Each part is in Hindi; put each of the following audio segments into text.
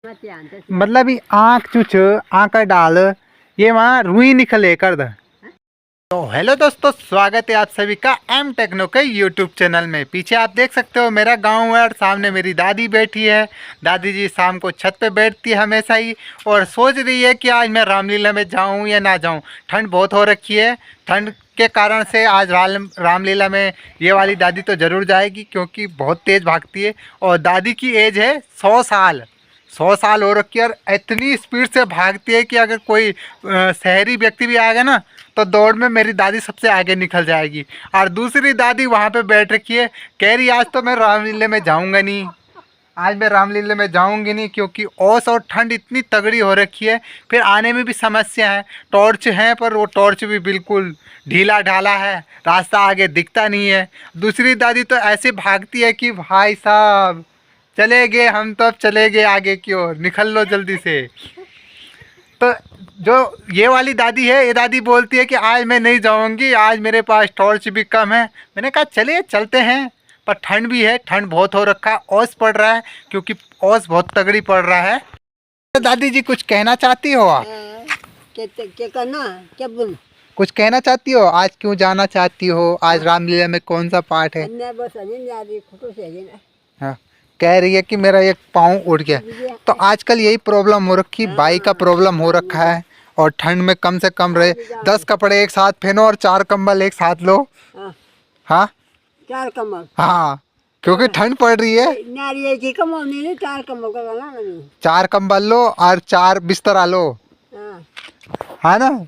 मतलब ये आँख चुच आँख डाल ये वहाँ रुई निकले कर द। तो हेलो दोस्तों, स्वागत है आप सभी का एम टेक्नो के यूट्यूब चैनल में। पीछे आप देख सकते हो मेरा गांव है और सामने मेरी दादी बैठी है। दादी जी शाम को छत पे बैठती है हमेशा ही और सोच रही है कि आज मैं रामलीला में जाऊं या ना जाऊं। ठंड बहुत हो रखी है, ठंड के कारण से आज रामलीला में ये वाली दादी तो ज़रूर जाएगी क्योंकि बहुत तेज़ भागती है। और दादी की एज है 100 साल। 100 साल हो रखी है और इतनी स्पीड से भागती है कि अगर कोई शहरी व्यक्ति भी आएगा ना तो दौड़ में मेरी दादी सबसे आगे निकल जाएगी। और दूसरी दादी वहाँ पे बैठ रखी है, कह रही आज तो मैं रामलीला में जाऊँगा नहीं, आज मैं रामलीला में जाऊँगी नहीं क्योंकि ओस और ठंड इतनी तगड़ी हो रखी है। फिर आने में भी समस्या है, टॉर्च है पर वो टॉर्च भी बिल्कुल ढीला ढाला है, रास्ता आगे दिखता नहीं है। दूसरी दादी तो ऐसे भागती है कि भाई साहब चले गए हम, तो अब चले गए आगे की ओर, निकल लो जल्दी से। तो जो ये वाली दादी है, ये दादी बोलती है कि आज मैं नहीं जाऊंगी, आज मेरे पास टॉर्च भी कम है। मैंने कहा चलिए चलते हैं, पर ठंड भी है, ठंड बहुत हो रखा है, ओस पड़ रहा है क्योंकि ओस बहुत तगड़ी पड़ रहा है। तो दादी जी कुछ कहना चाहती हो आप? क्या करना क्या बोल कुछ कहना चाहती हो? आज क्यों जाना चाहती हो? आज रामलीला में कौन सा पार्ट है? बस फोटो से हाँ, कह रही है कि मेरा एक पाँव उठ गया। तो आजकल यही प्रॉब्लम हो रखी, बाई का प्रॉब्लम हो रखा है। और ठंड में कम से कम रहे 10 कपड़े एक साथ पहनो और 4 कंबल एक साथ लो। हाँ 4 कमल, हाँ, क्योंकि ठंड पड़ रही है। नारियल की कमल नहीं, 4 कमल का गाना नहीं। 4 कंबल लो और 4 बिस्तरा लो, हाँ ना।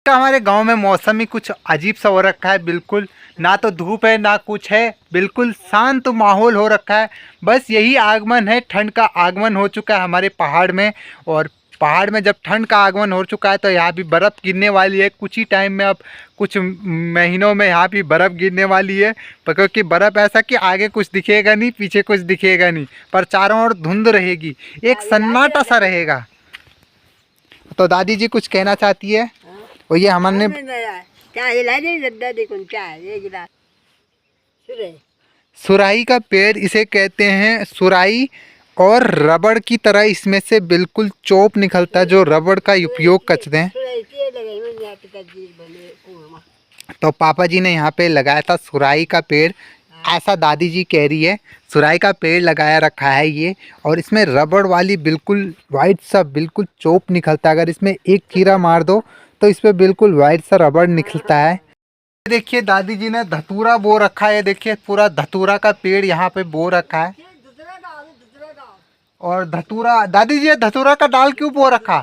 हमारे गांव में मौसम ही कुछ अजीब सा हो रखा है, बिल्कुल ना तो धूप है ना कुछ है, बिल्कुल शांत माहौल हो रखा है। बस यही आगमन है, ठंड का आगमन हो चुका है हमारे पहाड़ में। और पहाड़ में जब ठंड का आगमन हो चुका है तो यहाँ भी बर्फ़ गिरने वाली है कुछ ही टाइम में। अब कुछ महीनों में यहाँ भी बर्फ़ गिरने वाली है, पर क्योंकि बर्फ़ ऐसा कि आगे कुछ दिखेगा नहीं, पीछे कुछ दिखेगा नहीं, पर चारों ओर धुंध रहेगी, एक सन्नाटा सा रहेगा। तो दादी जी कुछ कहना चाहती है? और ये हमने सुराही का पेड़ इसे कहते हैं, सुराही। और रबड़ की तरह इसमें से बिल्कुल चोप निकलता है जो रबड़ का उपयोग करते हैं। तो पापा जी ने यहाँ पे लगाया था सुराही का पेड़, ऐसा दादी जी कह रही है। सुराही का पेड़ लगाया रखा है ये, और इसमें रबड़ वाली बिल्कुल वाइट सा बिल्कुल चोप निकलता है। अगर इसमें एक कीड़ा मार दो तो इस पर बिल्कुल वाइट सा रबड़ निकलता है। देखिए दादी जी ने धतूरा बो रखा है, देखिए पूरा धतूरा का पेड़ यहाँ पे बो रखा है। और धतूरा, दादी जी धतूरा का डाल क्यों बो रखा?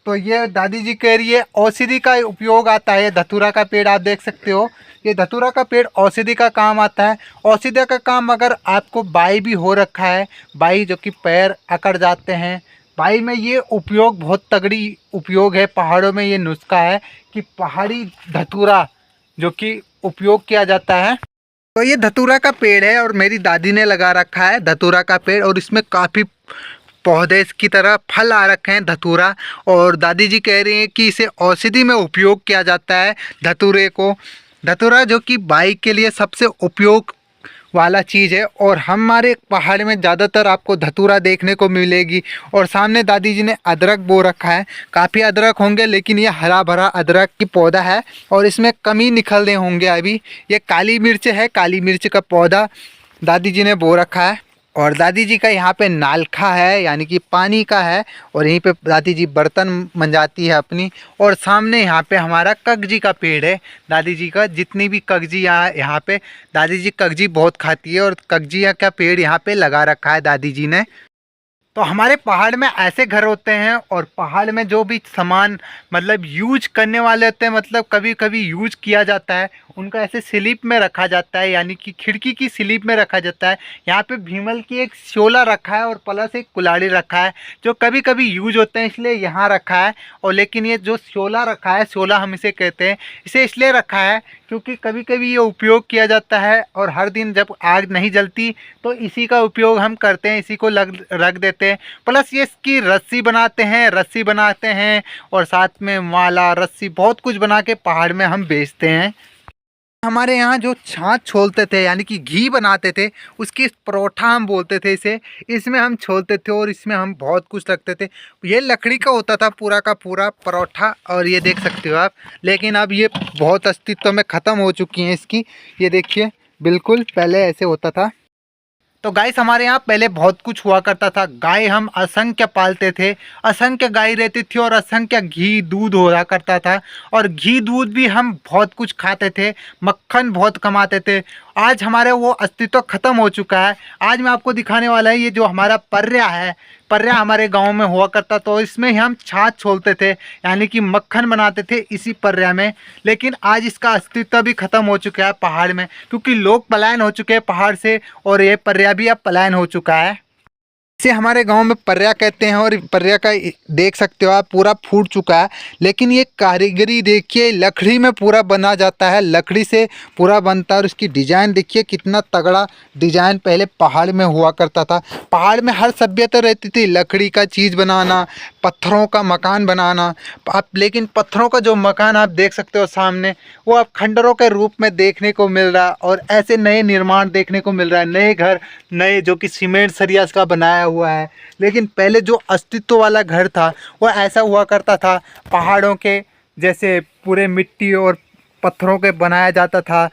तो ये दादी जी कह रही है औषधि का उपयोग आता है। धतूरा का पेड़ आप देख सकते हो, ये धतूरा का पेड़ औषधि का काम आता है। औषधि का काम, अगर आपको बाई भी हो रखा है, बाई जो कि पैर अकड़ जाते हैं, बाई में ये उपयोग बहुत तगड़ी उपयोग है। पहाड़ों में ये नुस्खा है कि पहाड़ी धतूरा जो कि उपयोग किया जाता है। तो ये धतूरा का पेड़ है और मेरी दादी ने लगा रखा है धतूरा का पेड़, और इसमें काफ़ी पौधे की तरह फल आ रखे हैं धतूरा। और दादी जी कह रही हैं कि इसे औषधि में उपयोग किया जाता है धतूरे को। धतूरा जो कि बाइक के लिए सबसे उपयोग वाला चीज़ है। और हमारे पहाड़ में ज़्यादातर आपको धतूरा देखने को मिलेगी। और सामने दादी जी ने अदरक बो रखा है, काफ़ी अदरक होंगे लेकिन ये हरा भरा अदरक की पौधा है और इसमें कम ही निकल रहे होंगे अभी। ये काली मिर्च है, काली मिर्च का पौधा दादी जी ने बो रखा है। और दादी जी का यहाँ पे नालखा है, यानी कि पानी का है, और यहीं पे दादी जी बर्तन मंजाती है अपनी। और सामने यहाँ पे हमारा कगजी का पेड़ है। दादी जी का जितनी भी कगजी यहाँ पे, दादी जी कगजी बहुत खाती है और कगजिया का पेड़ यहाँ पे लगा रखा है दादी जी ने। तो हमारे पहाड़ में ऐसे घर होते हैं, और पहाड़ में जो भी सामान मतलब यूज करने वाले होते हैं, मतलब कभी कभी यूज किया जाता है, उनका ऐसे स्लिप में रखा जाता है, यानी कि खिड़की की स्लिप में रखा जाता है। यहाँ पे भीमल की एक शोला रखा है और प्लस एक कुल्हाड़ी रखा है जो कभी कभी यूज होते हैं, इसलिए यहाँ रखा है। और लेकिन ये जो शोला रखा है, शोला हम इसे कहते हैं, इसे इसलिए रखा है क्योंकि कभी कभी ये उपयोग किया जाता है और हर दिन जब आग नहीं जलती तो इसी का उपयोग हम करते हैं, इसी को रख देते हैं। प्लस ये इसकी रस्सी बनाते हैं और साथ में माला, रस्सी, बहुत कुछ बना के पहाड़ में हम बेचते हैं। हमारे यहाँ जो छाछ छोलते थे यानी कि घी बनाते थे, उसकी परोठा हम बोलते थे इसे। इसमें हम छोलते थे और इसमें हम बहुत कुछ रखते थे। ये लकड़ी का होता था पूरा का पूरा परोठा, और ये देख सकते हो आप। लेकिन अब ये बहुत अस्तित्व में ख़त्म हो चुकी हैं इसकी। ये देखिए, बिल्कुल पहले ऐसे होता था। तो गाइस, हमारे यहाँ पहले बहुत कुछ हुआ करता था। गाय हम असंख्य पालते थे, असंख्य गाय रहती थी और असंख्य घी दूध हो रहा करता था। और घी दूध भी हम बहुत कुछ खाते थे, मक्खन बहुत कमाते थे। आज हमारे वो अस्तित्व खत्म हो चुका है। आज मैं आपको दिखाने वाला है, ये जो हमारा पर्रा है, पर्रा हमारे गांव में हुआ करता, तो इसमें हम छाछ छोलते थे यानी कि मक्खन बनाते थे इसी पर्रा में। लेकिन आज इसका अस्तित्व भी खत्म हो चुका है पहाड़ में, क्योंकि लोग पलायन हो चुके हैं पहाड़ से, और ये पर्रा भी अब पलायन हो चुका है। इसे हमारे गांव में पर्रा कहते हैं। और पर्रा का देख सकते हो आप, पूरा फूट चुका है। लेकिन ये कारीगरी देखिए, लकड़ी में पूरा बना जाता है, लकड़ी से पूरा बनता है। और इसकी डिजाइन देखिए, कितना तगड़ा डिजाइन पहले पहाड़ में हुआ करता था। पहाड़ में हर सभ्यता रहती थी, लकड़ी का चीज़ बनाना, पत्थरों का मकान बनाना। आप लेकिन पत्थरों का जो मकान आप देख सकते हो सामने, वो अब खंडरों के रूप में देखने को मिल रहा है। और ऐसे नए निर्माण देखने को मिल रहा है, नए घर, नए जो कि सीमेंट सरिया का बनाया हुआ है। लेकिन पहले जो अस्तित्व वाला घर था वो ऐसा हुआ करता था, पहाड़ों के जैसे पूरे मिट्टी और पत्थरों के बनाया जाता था।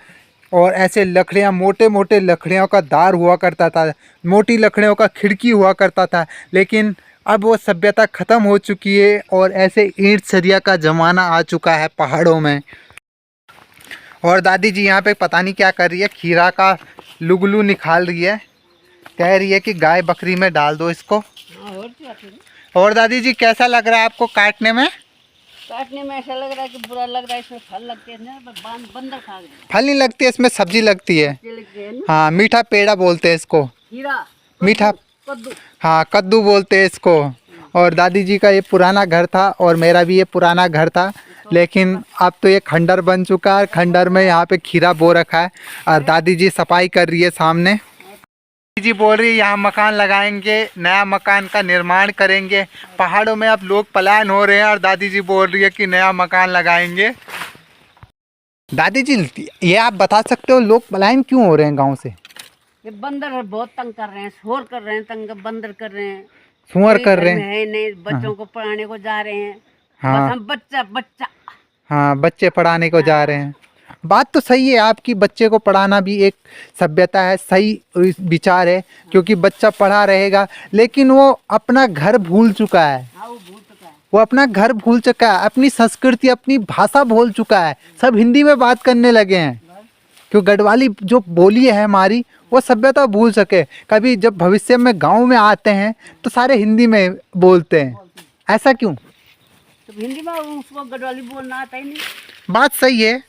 और ऐसे लकड़ियाँ, मोटे मोटे लकड़ियों का दार हुआ करता था, मोटी लकड़ियों का खिड़की हुआ करता था। लेकिन अब वो सभ्यता ख़त्म हो चुकी है और ऐसे ईंट सरिया का ज़माना आ चुका है पहाड़ों में। और दादी जी यहाँ पे पता नहीं क्या कर रही है, खीरा का लुगलू निकाल रही है। कह रही है कि गाय बकरी में डाल दो इसको। हाँ, और क्या करें? और दादी जी, कैसा लग रहा है आपको काटने में? काटने में ऐसा लग रहा है कि बुरा लग रहा है। इसमें फल लगते हैं ना, बंदर खा गए। फल नहीं लगती है, इसमें सब्जी लगती है। ये लगते हैं ना, हाँ, मीठा पेड़ा बोलते हैं इसको। खीरा, मीठा, कद्दू। हाँ, कद्दू बोलते हैं इसको। और दादी जी का ये पुराना घर था और मेरा भी ये पुराना घर था। लेकिन अब तो ये खंडर बन चुका है। खंडर में यहाँ पे खीरा बो रखा है और दादी जी सफाई कर रही है सामने। दादी जी बोल रही है यहाँ मकान लगाएंगे, नया मकान का निर्माण करेंगे। पहाड़ों में अब लोग पलायन हो रहे हैं और दादी जी बोल रही है कि नया मकान लगाएंगे। दादी जी, ये आप बता सकते हो लोग पलायन क्यों हो रहे हैं गाँव से? ये बंदर बहुत तंग कर रहे हैं, शोर कर रहे हैं, तंग बंदर कर रहे हैं, सुअर कोई कर घर रहे में हैं। है नहीं, बच्चों को पढ़ाने को जा रहे हैं। हाँ। बस हम बच्चा बच्चा। हाँ, बच्चे पढ़ाने को जा रहे हैं। बात तो सही है आपकी, बच्चे को पढ़ाना भी एक सभ्यता है, सही विचार है। क्योंकि बच्चा पढ़ा रहेगा, लेकिन वो अपना घर भूल चुका है। हाँ, वो भूल चुका है। वो अपना घर भूल चुका है, अपनी संस्कृति, अपनी भाषा भूल चुका है। सब हिंदी में बात करने लगे हैं। क्यों गढ़वाली जो बोली है हमारी, वो सभ्यता भूल सके। कभी जब भविष्य में गांव में आते हैं तो सारे हिंदी में बोलते हैं। ऐसा क्यों? तो हिंदी में उसको गढ़वाली बोलना आता ही नहीं। बात सही है,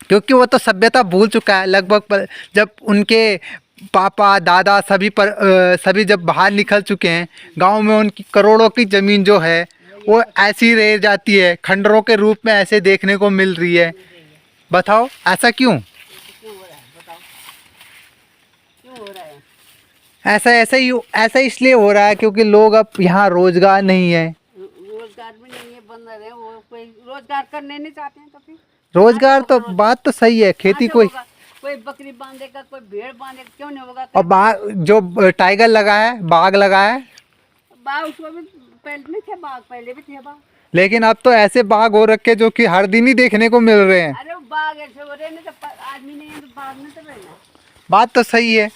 क्योंकि वो तो सभ्यता भूल चुका है लगभग। जब उनके पापा दादा सभी जब बाहर निकल चुके हैं, गांव में उनकी करोड़ों की ज़मीन जो है वो ऐसी रह जाती है, खंडरों के रूप में ऐसे देखने को मिल रही है। बताओ ऐसा क्यों? क्यों हो रहा है बताओ, क्यों हो रहा है? ऐसा इसलिए हो रहा है क्योंकि लोग अब यहाँ रोजगार नहीं है। रोजगार भी नहीं है, बंदर है, वो कोई रोजगार करने नहीं चाहते हैं। तो फिर रोजगार तो बात तो सही है, खेती कोई कोई बकरी बांधेगा, कोई भेड़ बांधेगा, क्यों नहीं होगा? और बाघ, जो टाइगर लगा है, बाघ लगा है। बाघ उसको भी पहले नहीं थे, बाघ पहले भी थे बाघ। लेकिन अब तो ऐसे बाघ हो रखे जो कि हर दिन ही देखने को मिल रहे हैं। अरे वो बाघ ऐसे हो रहे हैं, तो आदमी नहीं है तो बाघ नहीं तो रहना। बात तो सही है।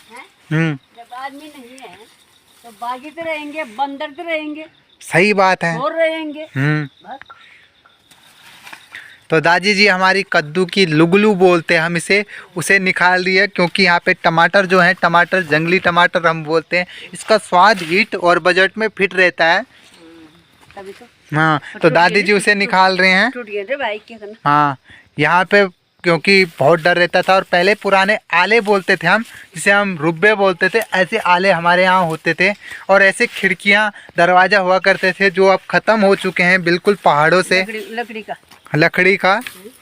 हैं? जब आदमी नहीं है तो बाघ ही तो रहेंगे, बंदर तो रहेंगे, सही बात है। और रहेंगे बस। तो दादी जी हमारी कद्दू की लुगलू बोलते हैं हम इसे, उसे निकाल रही है। क्योंकि यहाँ पे टमाटर जो है, टमाटर जंगली टमाटर हम बोलते हैं, इसका स्वाद हिट और बजट में फिट रहता है। तभी तो हाँ, तो दादी जी उसे निकाल रहे हैं। टूट गए थे भाई, क्या करना। हाँ, यहाँ पे क्योंकि बहुत डर रहता था। और पहले पुराने आले बोलते थे हम, जिसे हम रुब्बे बोलते थे, ऐसे आले हमारे यहाँ होते थे। और ऐसे खिड़कियाँ दरवाज़ा हुआ करते थे जो अब ख़त्म हो चुके हैं बिल्कुल पहाड़ों से। लकड़ी का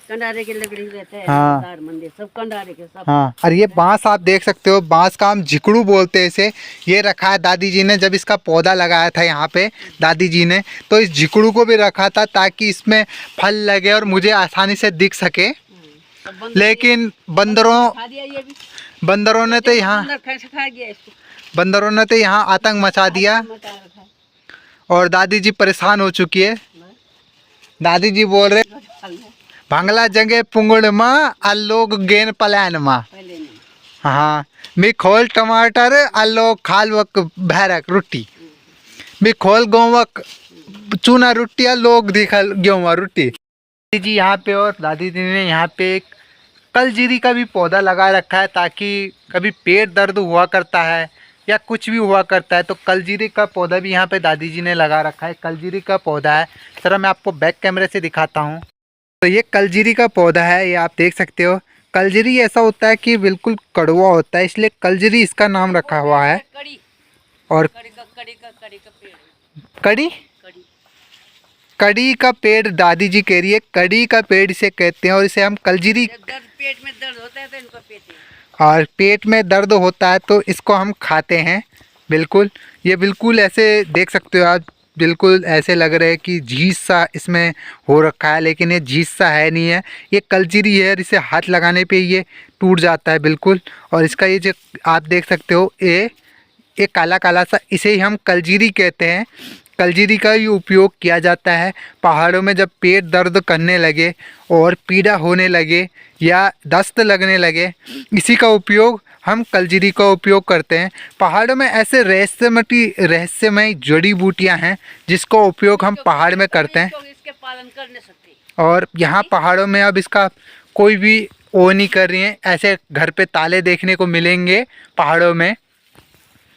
कंडारे के लकड़ी रहते हैं। हाँ। तार मंदिर सब कंडारे के सब। हाँ, और ये बांस आप देख सकते हो, बांस का हम झिकड़ू बोलते हैं इसे। ये रखा है दादी जी ने, जब इसका पौधा लगाया था यहाँ पे दादी जी ने, तो इस झिकड़ू को भी रखा था ताकि इसमें फल लगे और मुझे आसानी से दिख सके। तो बंदर लेकिन बंदरों खा दिया ये भी। बंदरों ने तो यहाँ बंदर खा गया इसको। बंदरों ने तो यहाँ आतंक मचा दिया मचा रखा है। और दादी जी परेशान हो चुकी है। दादी जी बोल रहे भांगला जंगे पुंगड़ माँ लोग गेन पलायन माँ। पहले नहीं। हाँ मी खोल टमाटर लोग खाल वक भैरक रोटी मी खोल गोवक चूना रोटी लोग दिखल गेहूँ रोटी। दादी जी यहाँ पे और दादी जी ने यहाँ पे एक कलजीरी का भी पौधा लगा रखा है ताकि कभी पेट दर्द हुआ करता है या कुछ भी हुआ करता है तो कलजीरी का पौधा भी यहाँ पे दादी जी ने लगा रखा है। कलजीरी का पौधा है, जरा मैं आपको बैक कैमरे से दिखाता हूँ। तो ये कलजीरी का पौधा है, ये आप देख सकते हो। कलजीरी ऐसा होता है कि बिल्कुल कड़वा होता है, इसलिए कलजीरी इसका नाम रखा हुआ है। कड़ी और कड़ी का पेड़ है। कड़ी कड़ी कड़ी का पेड़ दादी जी कह रही है, कड़ी का पेड़ इसे कहते हैं और इसे हम कलजीरी। जब पेट में दर्द होता है तो इनको पीते हैं। और पेट में दर्द होता है तो इसको हम खाते हैं। बिल्कुल ये बिल्कुल ऐसे देख सकते हो आप, बिल्कुल ऐसे लग रहा है कि झीस सा इसमें हो रखा है, लेकिन ये झीस सा है नहीं है, ये कलजीरी है और इसे हाथ लगाने पे ये टूट जाता है बिल्कुल। और इसका ये जो आप देख सकते हो ये काला काला सा, इसे ही हम कलजीरी कहते हैं। कलजीरी का ही उपयोग किया जाता है पहाड़ों में जब पेट दर्द करने लगे और पीड़ा होने लगे या दस्त लगने लगे, इसी का उपयोग हम कलजीरी का उपयोग करते हैं। पहाड़ों में ऐसे रहस्यमय जड़ी बूटियां हैं जिसका उपयोग हम पहाड़ में करते हैं इसके पालन कर नहीं सकते। और यहाँ पहाड़ों में अब इसका कोई भी वो नहीं कर रही है। ऐसे घर पे ताले देखने को मिलेंगे पहाड़ों में।